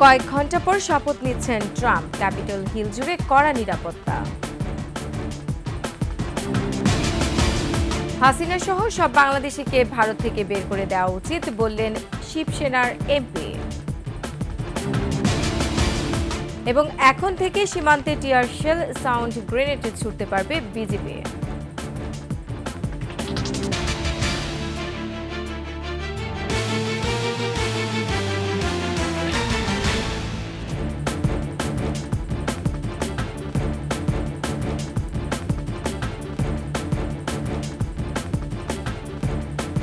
কয়েক ঘন্টা পর শপথ নিচ্ছেন ট্রাম্প, ক্যাপিটল হিল জুড়ে কড়া নিরাপত্তা। হাসিনা সহ সব বাংলাদেশিকে ভারত থেকে বের করে দেওয়া উচিত বললেন শিবসেনার এমপি। এবং এখন থেকে সীমান্তে টিয়ার শেল, সাউন্ড গ্রেনেড ছুটতে পারবে বিজিবি।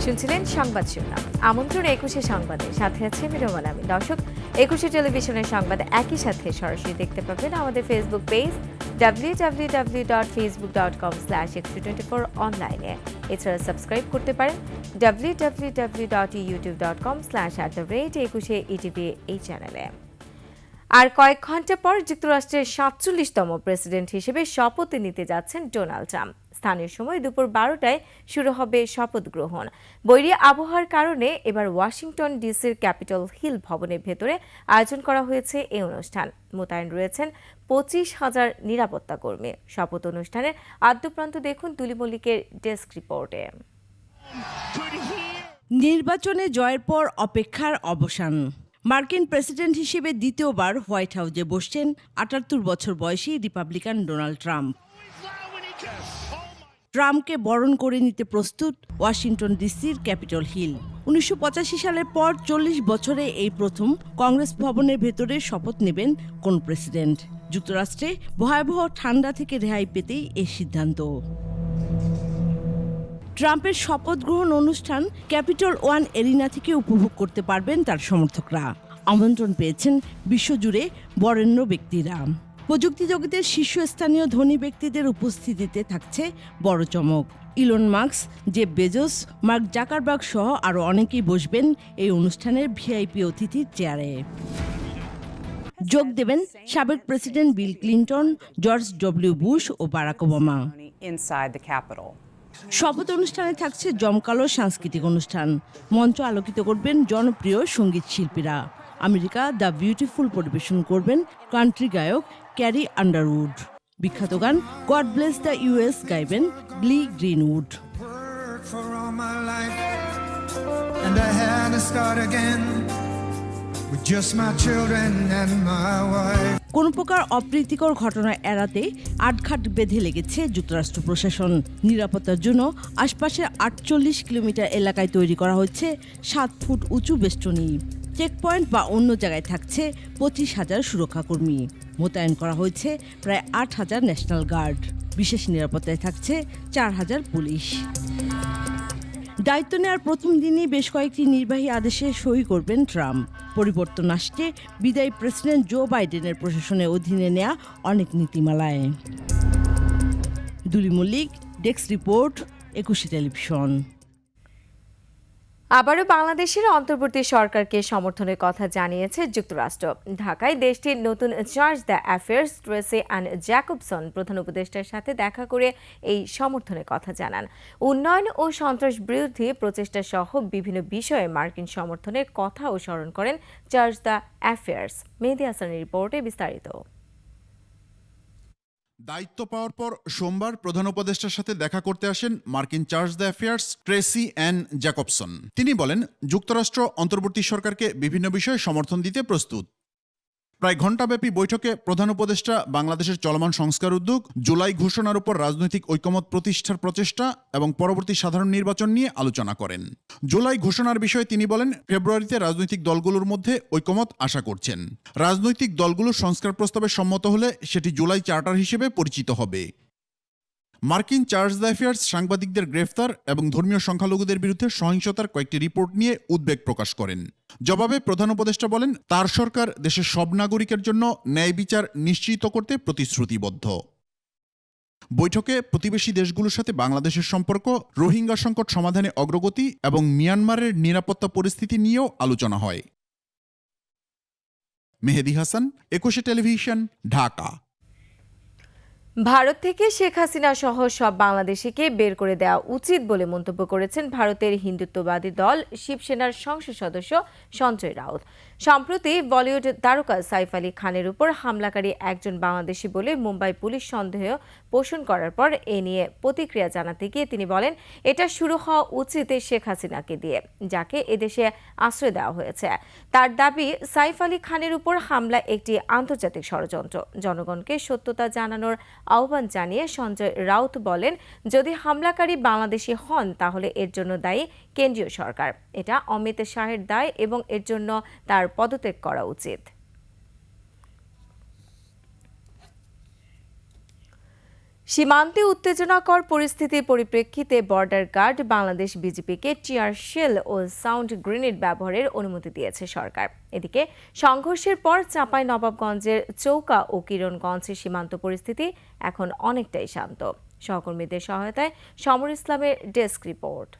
শুনছিলেন সংবাদ শিরোনাম। আমন্ত্রণ ২১শে সংবাদে, সাথে আছে আমি রোমান আমিন। দর্শক, ২১শে টেলিভিশনের সংবাদ একই সাথে সরাসরি দেখতে পাবেন আমাদের ফেসবুক পেজ www.facebook.com/124 অনলাইনে। এছাড়া সাবস্ক্রাইব করতে পারেন www.youtube.com/@21 এই চ্যানেলে। আর কয়েক ঘন্টা পর যুক্তরাষ্ট্রের ৪৭তম প্রেসিডেন্ট হিসেবে শপথ নিতে যাচ্ছেন ডোনাল্ড ট্রাম্প। স্থানীয় সময় দুপুর ১২টায় শুরু হবে শপথ গ্রহণ। বৈরী আবহাওয়ার কারণে এবার ওয়াশিংটন ডিসির ক্যাপিটল হিল ভবনের ভেতরে আয়োজন করা হয়েছে এই অনুষ্ঠান। মোতায়েন রয়েছেন ২৫,০০০ নিরাপত্তা কর্মী। শপথ অনুষ্ঠানের আদ্যপ্রান্ত দেখুন তুলি মল্লিকের ডেস্ক রিপোর্টে। নির্বাচনে জয়ের পর অপেক্ষার অবসান। মার্কিন প্রেসিডেন্ট হিসেবে দ্বিতীয়বার হোয়াইট হাউসে বসছেন ৭৮ বছর বয়সী রিপাবলিকান ডোনাল্ড ট্রাম্প। ট্রাম্পকে বরণ করে নিতে প্রস্তুত ওয়াশিংটন ডিসির ক্যাপিটল হিল। ১৯৮৫ সালের পর ৪০ বছরে এই প্রথম কংগ্রেস ভবনের ভেতরে শপথ নেবেন কোন প্রেসিডেন্ট। যুক্তরাষ্ট্রে ভয়াবহ ঠান্ডা থেকে রেহাই পেতেই এই সিদ্ধান্ত। ট্রাম্পের শপথ গ্রহণ অনুষ্ঠান ক্যাপিটল ওয়ান এরিনা থেকে উপভোগ করতে পারবেন তার সমর্থকরা। আমন্ত্রণ পেয়েছেন বিশ্বজুড়ে বরেণ্য ব্যক্তিরা। প্রযুক্তি জগতের শীর্ষস্থানীয় ধনী ব্যক্তিদের উপস্থিতিতে থাকছে বড় চমক। Elon Musk, Jeff Bezos, mark Zuckerberg সহ আরও অনেকেই বসবেন এই অনুষ্ঠানের ভিআইপি অতিথির চেয়ারে। যোগ দেবেন সাবেক president Bill Clinton, George W Bush ও বারাক ওবামা। শপথ অনুষ্ঠানে থাকছে জমকালো সাংস্কৃতিক অনুষ্ঠান। মঞ্চ আলোকিত করবেন জনপ্রিয় সঙ্গীত শিল্পীরা। আমেরিকা দ্য বিউটিফুল পরিবেশন করবেন কান্ট্রি গায়ক ক্যারি আন্ডারউড। বিখ্যাত গান গড ব্লেস দ্য ইউএস গাইবেন গ্লি গ্রিনউড। কোন প্রকার অপ্রীতিকর ঘটনা এড়াতে আটঘাট বেঁধে লেগেছে যুক্তরাষ্ট্র প্রশাসন। নিরাপত্তার জন্য আশপাশের ৪৮ কিলোমিটার এলাকায় তৈরি করা হচ্ছে ৭ ফুট উঁচু বেষ্টনী। চেকপয়েন্ট বা অন্য জায়গায় থাকছে ২৫,০০০ সুরক্ষাকর্মী। মোতায়েন করা হয়েছে প্রায় ৮,০০০ ন্যাশনাল গার্ড। বিশেষ নিরাপত্তায় থাকছে ৪,০০০ পুলিশ। দায়িত্ব নেওয়ার প্রথম দিনই বেশ কয়েকটি নির্বাহী আদেশে সই করবেন ট্রাম্প। পরিবর্তন আসছে বিদায়ী প্রেসিডেন্ট জো বাইডেনের প্রশাসনের অধীনে নেওয়া অনেক নীতিমালায়। তুলি মল্লিক, ডেস্ক রিপোর্ট, ২১ টেলিভিশন। আবারও বাংলাদেশের অন্তর্বর্তী সরকারকে সমর্থনের কথা জানিয়েছে যুক্তরাষ্ট্র। ঢাকায় দেশটির নতুন charge d'affaires Tracy and Jacobson প্রধান উপদেষ্টার সাথে দেখা করে এই সমর্থনের কথা জানান। উন্নয়ন ও সন্ত্রাস বিরোধী প্রচেষ্টা সহ বিভিন্ন বিষয়ে মার্কিন সমর্থনের কথাও স্মরণ করেন চার্জ দ্য অ্যাফেয়ার্স। মেহেদী হাসানের রিপোর্টে বিস্তারিত। দায়িত্ব পাওয়ার পর সোমবার প্রধান উপদেষ্টার সাথে দেখা করতে আসেন মার্কিন charge d'affaires Tracy Ann Jacobson. তিনি বলেন, যুক্তরাষ্ট্র অন্তর্বর্তী সরকারকে বিভিন্ন বিষয়ে সমর্থন দিতে প্রস্তুত। প্রায় ঘণ্টাব্যাপী বৈঠকে প্রধান উপদেষ্টা বাংলাদেশের চলমান সংস্কার উদ্যোগ, জুলাই ঘোষণার উপর রাজনৈতিক ঐকমত্য প্রতিষ্ঠার প্রচেষ্টা এবং পরবর্তী সাধারণ নির্বাচন নিয়ে আলোচনা করেন। জুলাই ঘোষণার বিষয়ে তিনি বলেন, ফেব্রুয়ারিতে রাজনৈতিক দলগুলোর মধ্যে ঐকমত্য আশা করছেন। রাজনৈতিক দলগুলো সংস্কার প্রস্তাবে সম্মত হলে সেটি জুলাই চার্টার হিসেবে পরিচিত হবে। মার্কিন চার্জ দ্য অ্যাফেয়ার্স সাংবাদিকদের গ্রেফতার এবং ধর্মীয় সংখ্যালঘুদের বিরুদ্ধে সহিংসতার কয়েকটি রিপোর্ট নিয়ে উদ্বেগ প্রকাশ করেন। জবাবে প্রধান উপদেষ্টা বলেন, তার সরকার দেশের সব নাগরিকের জন্য ন্যায় বিচার নিশ্চিত করতে প্রতিশ্রুতিবদ্ধ। বৈঠকে প্রতিবেশী দেশগুলোর সাথে বাংলাদেশের সম্পর্ক, রোহিঙ্গা সংকট সমাধানে অগ্রগতি এবং মিয়ানমারের নিরাপত্তা পরিস্থিতি নিয়েও আলোচনা হয়। মেহেদী হাসান, ২১ টেলিভিশন, ঢাকা। ভারত থেকে শেখ হাসিনা সহ সব বাংলাদেশিকে বের করে দেওয়া উচিত বলে মন্তব্য করেছেন ভারতের হিন্দুত্ববাদী দল শিবসেনার সংসদ সদস্য সঞ্জয় রাউত। সম্প্রতি বলিউড তারকা সাইফ আলী খানের উপর হামলাকারী একজন বাংলাদেশি বলে মুম্বাই পুলিশ সন্দেহ পোষণ করার পর এ নিয়ে প্রতিক্রিয়া জানাতে গিয়ে তিনি বলেন, এটা শুরু হওয়া উচিত শেখ হাসিনাকে দিয়ে, যাকে এদেশে আশ্রয় দেওয়া হয়েছে। তার দাবি, সাইফ আলী খানের উপর হামলা একটি আন্তর্জাতিক ষড়যন্ত্র। জনগণকে সত্যতা জানানোর আহ্বান জানিয়ে সঞ্জয় রাউত বলেন, যদি হামলাকারী বাংলাদেশি হন তাহলে এর জন্য দায়ী কেন্দ্রীয় সরকার। এটা অমিত শাহের দায় এবং এর জন্য তার পদত্যাগ করা উচিত। সীমান্তে উত্তেজনাকর পরিস্থিতির পরিপ্রেক্ষিতে বর্ডার গার্ড বাংলাদেশ বিজিপিকে টিয়ার শেল ও সাউন্ড গ্রেনেড ব্যবহারের অনুমতি দিয়েছে সরকার। এদিকে সংঘর্ষের পর চাঁপাইনবাবগঞ্জের চৌকা ও কিরণগঞ্জের সীমান্ত পরিস্থিতি এখন অনেকটাই শান্ত। সহকর্মীদের সহায়তায় সমর ইসলামের ডেস্ক রিপোর্ট।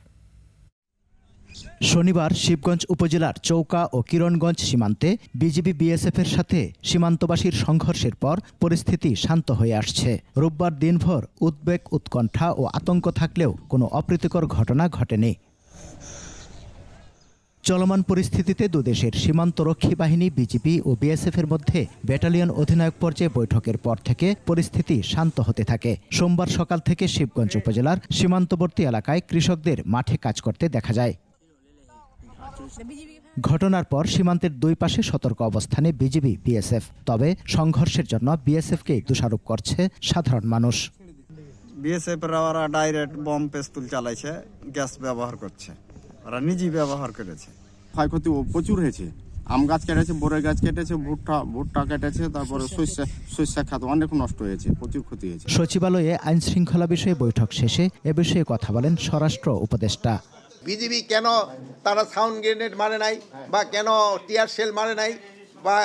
শনিবার শিবগঞ্জ উপজেলার চৌকা ও কিরণগঞ্জ সীমান্তে বিজিবি বিএসএফের সাথে সীমান্তবাসীর সংঘর্ষের পর পরিস্থিতি শান্ত হয়ে আসছে। রোববার দিনভর উদ্বেগ, উৎকণ্ঠা ও আতঙ্ক থাকলেও কোনো অপ্রীতিকর ঘটনা ঘটেনি। চলমান পরিস্থিতিতে দুদেশের সীমান্তরক্ষী বাহিনী বিজিবি ও বিএসএফের মধ্যে ব্যাটালিয়ন অধিনায়ক পর্যায়ে বৈঠকের পর থেকে পরিস্থিতি শান্ত হতে থাকে। সোমবার সকাল থেকে শিবগঞ্জ উপজেলার সীমান্তবর্তী এলাকায় কৃষকদের মাঠে কাজ করতে দেখা যায়। ঘটনার পর সীমান্তের দুই পাশে সতর্ক অবস্থানে বিজিবি বিএসএফ। তবে সংঘর্ষের জন্য বিএসএফকে দোষারোপ করছে সাধারণ মানুষ। বিএসএফরা ওরা ডাইরেক্ট বম পেস্তুল চালাইছে, গ্যাস ব্যবহার করছে, ওরা নিজেই ব্যবহার করেছে। ক্ষয়ক্ষতি প্রচুর হয়েছে। আম গাছ কেটেছে, বড়ই গাছ কেটেছে, ভুট্টা কেটেছে, তারপরে শস্য খাত অনেক নষ্ট হয়েছে, প্রচুর ক্ষতি হয়েছে। সচিবালয়ে আইন শৃঙ্খলা বিষয়ে বৈঠক শেষে এ বিষয়ে কথা বলেন স্বরাষ্ট্র উপদেষ্টা। বিজিবি কেন তারা সাউন্ড গ্রেনেড মারে নাই বা কেন টিয়ার শেল মারে নাই বা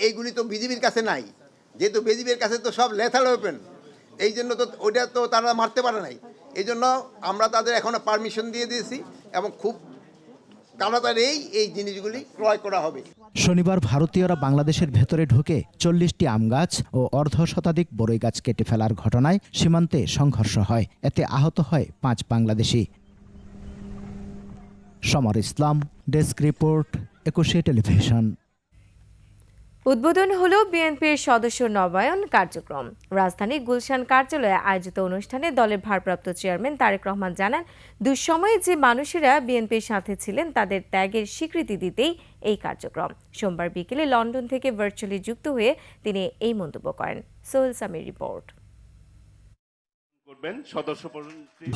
এইগুলি তো বিজিবির কাছে নাই, যেহেতু বিজিবির কাছে তো সব লেথাল ওয়েপেন, এই জন্য তো ওইটা তো তারা মারতে পারে নাই। এই জন্য আমরা তাদের এখনো পারমিশন দিয়ে দিয়েছি এবং খুব তাড়াতাড়ি এই জিনিসগুলি ক্রয় করা হবে। শনিবার ভারতীয়রা বাংলাদেশের ভেতরে ঢুকে 40টি আম গাছ ও অর্ধশতাধিক বড়ই গাছ কেটে ফেলার ঘটনায় সীমান্তে সংঘর্ষ হয়। এতে আহত হয় 5 বাংলাদেশি। সমর ইসলাম, ডেস্ক রিপোর্ট, 21 টেলিভিশন। উদ্বোধন হলো বিএনপির সদস্য নবায়ন কার্যক্রম। রাজধানীর গুলশান কার্যালয়ে আয়োজিত অনুষ্ঠানে দলের ভারপ্রাপ্ত চেয়ারম্যান তারেক রহমান জানান, দুঃসময়ে যে মানুষেরা বিএনপির সাথে ছিলেন তাদের ত্যাগের স্বীকৃতি দিতেই এই কার্যক্রম। সোমবার বিকেলে লন্ডন থেকে ভার্চুয়ালি যুক্ত হয়ে তিনি এই মন্তব্য করেন। সোহেল সামির রিপোর্ট।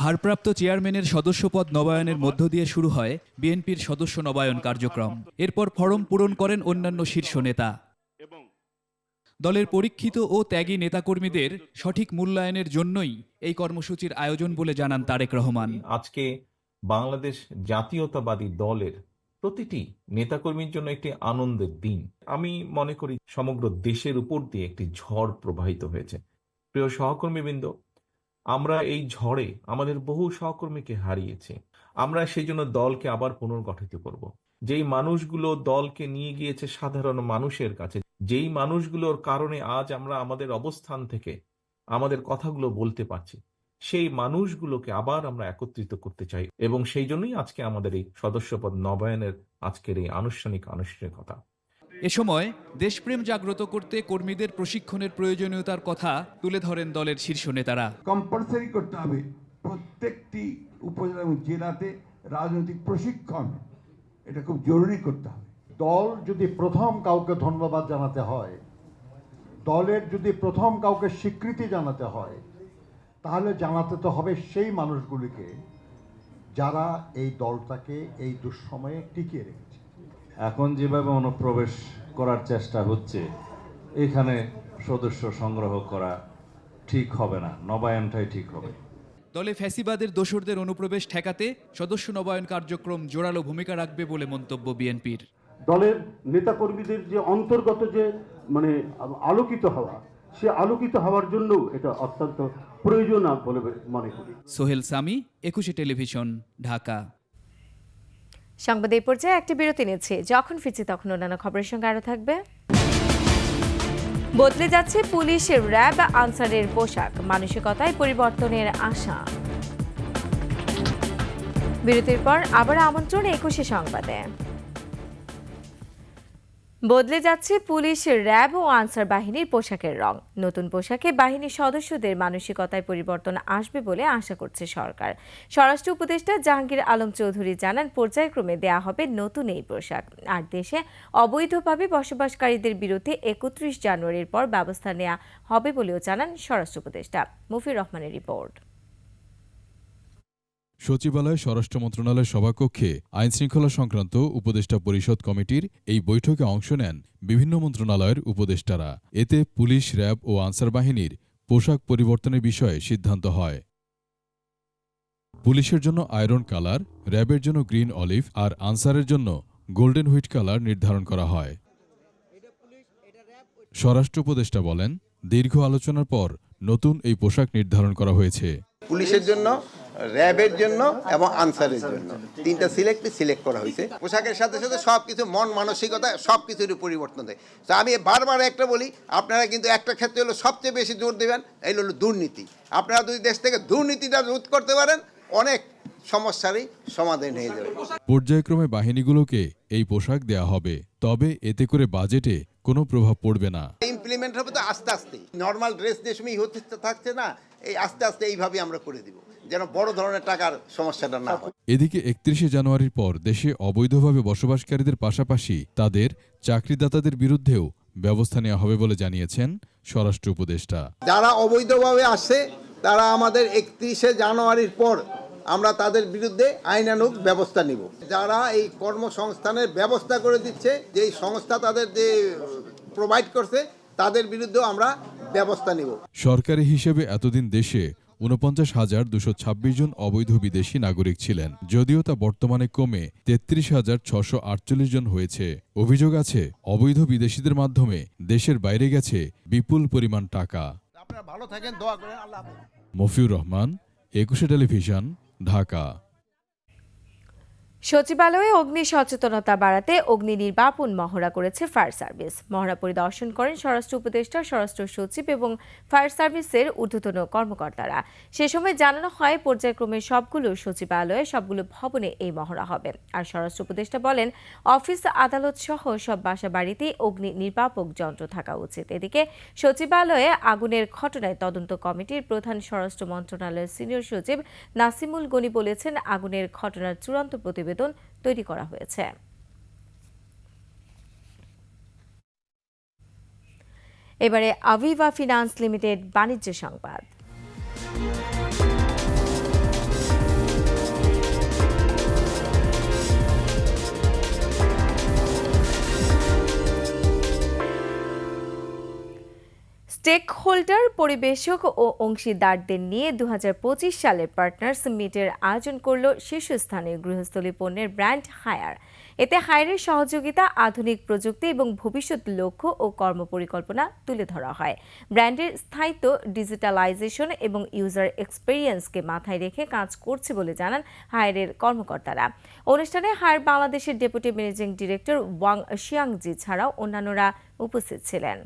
ভারপ্রাপ্ত চেয়ারম্যানের সদস্যপদ নবায়নের মধ্য দিয়ে শুরু হয় বিএনপির সদস্য নবায়ন কার্যক্রম। এরপর ফরম পূরণ করেন অন্যান্য শীর্ষ নেতা। দলের পরীক্ষিত ও ত্যাগী নেতাকর্মীদের সঠিক মূল্যায়নের জন্যই এই কর্মসূচির আয়োজন বলে জানান তারেক রহমান। আজকে বাংলাদেশ জাতীয়তাবাদী দলের প্রতিটি নেতাকর্মীর জন্য একটি আনন্দের দিন। আমি মনে করি সমগ্র দেশের উপর দিয়ে একটি ঝড় প্রবাহিত হয়েছে। প্রিয় সহকর্মীবৃন্দ, আমরা এই ঝড়ে আমাদের বহু সহকর্মীকে হারিয়েছি। আমরা সেই জন্য দলকে আবার পুনর্গঠিত করব। যেই মানুষগুলো দলকে নিয়ে গিয়েছে সাধারণ মানুষের কাছে, যেই মানুষগুলোর কারণে আজ আমরা আমাদের অবস্থান থেকে আমাদের কথাগুলো বলতে পারছি, সেই মানুষগুলোকে আবার আমরা একত্রিত করতে চাই এবং সেই জন্যই আজকে আমাদের এই সদস্যপদ নবায়নের আজকের এই আনুষ্ঠানিকতা। এ সময় দেশপ্রেম জাগ্রত করতে কর্মীদের প্রশিক্ষণের প্রয়োজনীয়তার কথা তুলে ধরেন দলের শীর্ষ নেতারা। কম্পালসারি করতে হবে প্রত্যেকটি উপজেলা এবং জেলাতে রাজনৈতিক প্রশিক্ষণ, এটা খুব জরুরি করতে হবে। দল যদি প্রথম কাউকে ধন্যবাদ জানাতে হয়, দলের যদি প্রথম কাউকে স্বীকৃতি জানাতে হয়, তাহলে জানাতে তো হবে সেই মানুষগুলিকে যারা এই দলটাকে এই দুঃসময়ে টিকিয়ে রেখেছে। এখন যেভাবে অনুপ্রবেশ করার চেষ্টা হচ্ছে, এখানে সদস্য সংগ্রহ করা ঠিক হবে না, নবায়নটাই ঠিক হবে। দলে ফ্যাসিবাদের দোসরদের অনুপ্রবেশ ঠেকাতে সদস্য নবায়ন কার্যক্রম জোরালো ভূমিকা রাখবে বলে মন্তব্য বিএনপির। দলের নেতাকর্মীদের যে অন্তর্গত যে আলোকিত হওয়া, সে আলোকিত হওয়ার জন্য এটা অত্যন্ত প্রয়োজন বলে মনে করি। সোহেল সামি, 21 টেলিভিশন, ঢাকা। সংবাদ এই পর্যায়ে একটি বিরতি নিচ্ছে। যখন ফিরছি তখন অন্যান্য খবরের সঙ্গে আরো থাকবে। বদলে যাচ্ছে পুলিশের, র্যাব, আনসারের পোশাক, মানসিকতায় পরিবর্তনের আশা। বিরতির পর আবার আমন্ত্রণ 21 সংবাদে। বদলে যাচ্ছে পুলিশ, র্যাব ও আনসার বাহিনীর পোশাকের রং। নতুন পোশাকে বাহিনীর সদস্যদের মানসিকতায় পরিবর্তন আসবে বলে আশা করছে সরকার। স্বরাষ্ট্র উপদেষ্টা জাহাঙ্গীর আলম চৌধুরী জানান, পর্যায়ক্রমে দেয়া হবে নতুন এই পোশাক। আর দেশে অবৈধভাবে বসবাসকারীদের বিরুদ্ধে 31 জানুয়ারির পর ব্যবস্থা নেওয়া হবে বলেও জানান স্বরাষ্ট্র উপদেষ্টা। মুফির রহমানের রিপোর্ট। সচিবালয় স্বরাষ্ট্র মন্ত্রণালয়ের সভাকক্ষে আইনশৃঙ্খলা সংক্রান্ত উপদেষ্টা পরিষদ কমিটির এই বৈঠকে অংশ নেন বিভিন্ন মন্ত্রণালয়ের উপদেষ্টারা। এতে পুলিশ, র্যাব ও আনসার বাহিনীর পোশাক পরিবর্তনের বিষয়ে সিদ্ধান্ত হয়। পুলিশের জন্য আয়রন কালার, র্যাবের জন্য গ্রিন অলিভ আর আনসারের জন্য গোল্ডেন হুইট কালার নির্ধারণ করা হয়। স্বরাষ্ট্র উপদেষ্টা বলেন, দীর্ঘ আলোচনার পর নতুন এই পোশাক নির্ধারণ করা হয়েছে। পুলিশের জন্য, র্যাবের জন্য এবং আনসারের জন্য 3টা সিলেক্ট করা হয়েছে। পোশাকের সাথে সাথে সবকিছু, মন মানসিকতা সবকিছুরই পরিবর্তন দেয়। তো আমি বারবার একটা বলি, আপনারা কিন্তু একটা ক্ষেত্রে হলো সবচেয়ে বেশি জোর দেবেন, এই হলো দুর্নীতি। আপনারা যদি দেশ থেকে দুর্নীতিটা রোধ করতে পারেন, অনেক সমস্যারই সমাধান হয়ে যাবে। পর্যায়ক্রমে বাহিনীগুলোকে এই পোশাক দেয়া হবে, তবে এতে করে বাজেটে কোনো প্রভাব পড়বে না। ইমপ্লিমেন্ট হবে তো আস্তে আস্তে, নর্মাল ড্রেস যে সময় হতে থাকছে না, এই আস্তে আস্তে এইভাবে আমরা করে দিব, যেন বড় ধরনের টাকার সমস্যাটা না হয়। এদিকে 31 জানুয়ারির পর দেশে অবৈধভাবে বসবাসকারীদের পাশাপাশি তাদের চাকরিদাতাদের বিরুদ্ধেও ব্যবস্থা নেওয়া হবে বলে জানিয়েছেন স্বরাষ্ট্র উপদেষ্টা। যারা অবৈধভাবে আসছে, তারা আমাদের 31 জানুয়ারির পর আমরা তাদের বিরুদ্ধে আইনানুগ ব্যবস্থা নিব। যারা এই কর্মসংস্থানের ব্যবস্থা করে দিচ্ছে, যেই সংস্থা তাদের যে প্রোভাইড করছে, তাদের বিরুদ্ধেও আমরা ব্যবস্থা নিব। সরকারি হিসেবে এতদিন দেশে 49,226 জন অবৈধ বিদেশি নাগরিক ছিলেন, যদিও তা বর্তমানে কমে 33,648 জন হয়েছে। অভিযোগ আছে, অবৈধ বিদেশিদের মাধ্যমে দেশের বাইরে গেছে বিপুল পরিমাণ টাকা। আপনারা ভালো থাকেন, দোয়া করেন। আল্লাহ হাফেজ। মফিউর রহমান, 21 টেলিভিশন, ঢাকা। সচিবালয়ে অগ্নি সচেতনতা বাড়াতে অগ্নি নির্বাপন মহড়া করেছে ফায়ার সার্ভিস। মহড়া পরিদর্শন করেন স্বরাষ্ট্র উপদেষ্টা, স্বরাষ্ট্র সচিব এবং ফায়ার সার্ভিসের ঊর্ধ্বতন কর্মকর্তারা। সে সময় জানানো হয়, পর্যায়ক্রমে সবগুলো সচিবালয়ে, সবগুলো ভবনে এই মহড়া হবে। আর স্বরাষ্ট্র উপদেষ্টা বলেন, অফিস, আদালত সহ সব বাসা বাড়িতেই অগ্নি নির্বাপক যন্ত্র থাকা উচিত। এদিকে সচিবালয়ে আগুনের ঘটনায় তদন্ত কমিটির প্রধান স্বরাষ্ট্র মন্ত্রণালয়ের সিনিয়র সচিব নাসিমুল গনি বলেছেন, আগুনের ঘটনার চূড়ান্ত প্রতিবেদন তৈরি করা হয়েছে। এবারে আভিভা ফিনান্স লিমিটেড বাণিজ্য সংবাদ। স্টেক হোল্ডার, পরিবেশক ও অংশীদারদের নিয়ে 2025 সালের পার্টনার্স মিটের আয়োজন করল শীর্ষস্থানীয় গৃহস্থলী পণ্যের ব্র্যান্ড হায়ার। এতে হায়ারের সহযোগিতা, আধুনিক প্রযুক্তি এবং ভবিষ্যৎ লক্ষ্য ও কর্মপরিকল্পনা তুলে ধরা হয়। ব্র্যান্ডের স্থায়িত্ব, ডিজিটালাইজেশন এবং ইউজার এক্সপেরিয়েন্সকে মাথায় রেখে কাজ করছে বলে জানান হায়ারের কর্মকর্তারা। অনুষ্ঠানে হায়ার বাংলাদেশের ডেপুটি ম্যানেজিং ডিরেক্টর ওয়াং শিয়াংজি ছাড়াও অন্যান্যরা উপস্থিত ছিলেন।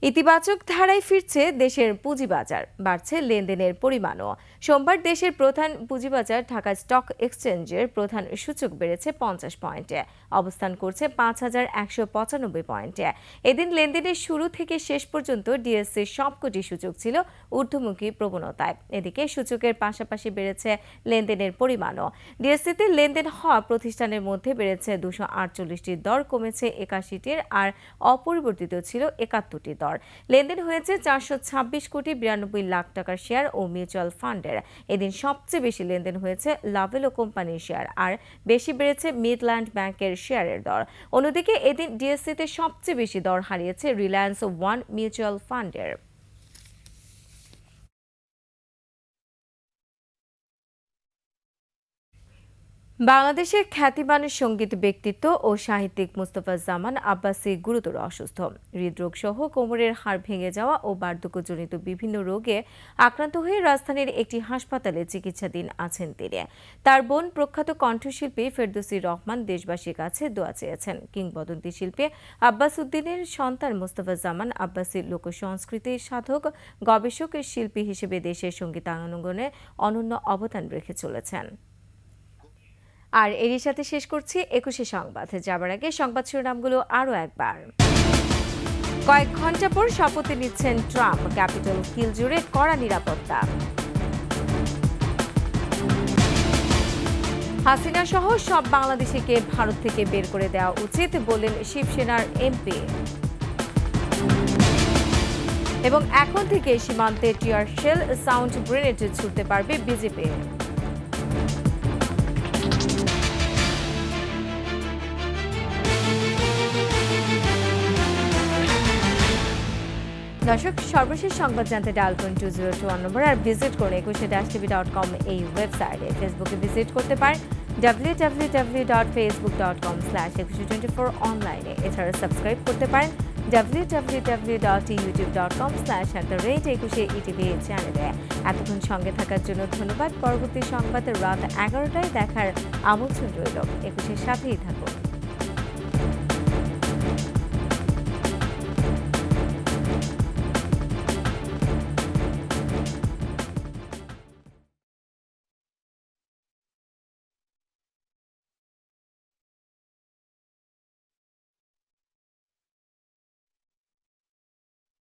ইতিবাচক ধারায় ফিরছে দেশের পুঁজিবাজার, বাড়ছে লেনদেনের পরিমাণও। সোমবার দেশের প্রধান পুঁজিবাজার ঢাকা স্টক এক্সচেঞ্জের প্রধান সূচক বেড়েছে 50 পয়েন্টে, অবস্থান করছে 5,195 পয়েন্টে। এদিন লেনদেনের শুরু থেকে শেষ পর্যন্ত ডিএসসির সবকটি সূচক ছিল ঊর্ধ্বমুখী প্রবণতায়। এদিকে সূচকের পাশাপাশি বেড়েছে লেনদেনের পরিমাণও। ডিএসসিতে লেনদেন হওয়া প্রতিষ্ঠানের মধ্যে বেড়েছে 248টির দর, কমেছে 81টির, আর অপরিবর্তিত ছিল 71টি দর। লেনদেন হয়েছে 426 কোটি 92 লাখ টাকার শেয়ার ও মিউচুয়াল ফান্ডের। এদিন সবচেয়ে বেশি লেনদেন হয়েছে লাভেলো কোম্পানির শেয়ার, আর বেশি বেড়েছে মিডল্যান্ড ব্যাংকের শেয়ারের দর। অন্যদিকে এদিন ডিএসসিতে সবচেয়ে বেশি দর হারিয়েছে রিলায়েন্স ওয়ান মিউচুয়াল ফান্ডের। বাংলাদেশের খ্যাতিমান সঙ্গীত ব্যক্তিত্ব ও সাহিত্যিক মুস্তফা জামান আব্বাসী গুরুতর অসুস্থ। হৃদরোগ সহ কোমরের হাড় ভেঙে যাওয়া ও বার্ধক্যজনিত বিভিন্ন রোগে আক্রান্ত হয়ে রাজধানীর একটি হাসপাতালে চিকিৎসাধীন আছেন তিনি। তার বোন প্রখ্যাত কণ্ঠশিল্পী ফেরদৌসী রহমান দেশবাসীর কাছে দোয়া চেয়েছেন। কিংবদন্তি শিল্পী আব্বাস উদ্দিনের সন্তান মুস্তফা জামান আব্বাসী লোকসংস্কৃতির সাধক, গবেষক, শিল্পী হিসেবে দেশের সঙ্গীতাঙ্গনে অনন্য অবদান রেখে চলেছেন। আর এরই সাথে শেষ করছি 21 সংবাদ। যাবার আগে সংবাদ শিরোনামগুলো আরও একবার। কয়েক ঘন্টা পর শপথ নিচ্ছেন ট্রাম্প, ক্যাপিটল হিল জুড়ে কড়া নিরাপত্তা। হাসিনা সহ সব বাংলাদেশিকে ভারত থেকে বের করে দেওয়া উচিত বললেন শিবসেনার এমপি। এবং এখন থেকে সীমান্তে টিয়ার শেল, সাউন্ড গ্রেনেড ছুড়তে পারবে বিজেপি। দর্শক, সর্বশেষ সংবাদ জানতে ডায়াল করুন 2021 নম্বর আর ভিজিট করুন 21-tv.com এই ওয়েবসাইটে। ফেসবুকে ভিজিট করতে পারেন www.facebook.com/2124 অনলাইনে। এছাড়া সাবস্ক্রাইব করতে পারেন www.youtube.com/@21etv চ্যানেলে। এতক্ষণ সঙ্গে থাকার জন্য ধন্যবাদ। পরবর্তী সংবাদ রাত 11টায় দেখার আমন্ত্রণ রইল। 21-এর সাথেই থাকুন।